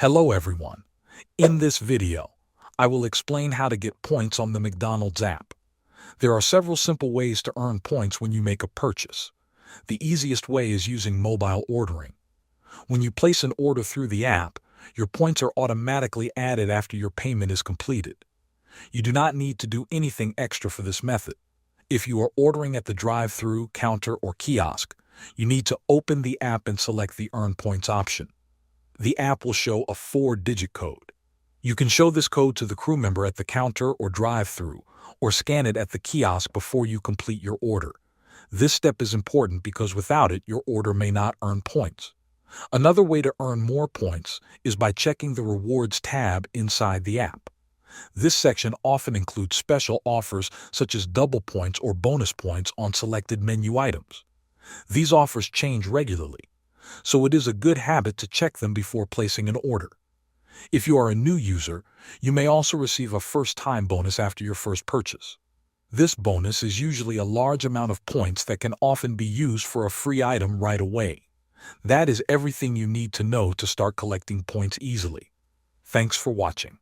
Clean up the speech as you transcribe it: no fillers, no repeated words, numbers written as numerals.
Hello everyone. In this video, I will explain how to get points on the McDonald's app. There are several simple ways to earn points when you make a purchase. The easiest way is using mobile ordering. When you place an order through the app, your points are automatically added after your payment is completed. You do not need to do anything extra for this method. If you are ordering at the drive-thru, counter, or kiosk, you need to open the app and select the Earn Points option. The app will show a 4-digit code. You can show this code to the crew member at the counter or drive-thru, or scan it at the kiosk before you complete your order. This step is important because without it, your order may not earn points. Another way to earn more points is by checking the Rewards tab inside the app. This section often includes special offers such as double points or bonus points on selected menu items. These offers change regularly, so it is a good habit to check them before placing an order. If you are a new user, you may also receive a first-time bonus after your first purchase. This bonus is usually a large amount of points that can often be used for a free item right away. That is everything you need to know to start collecting points easily. Thanks for watching.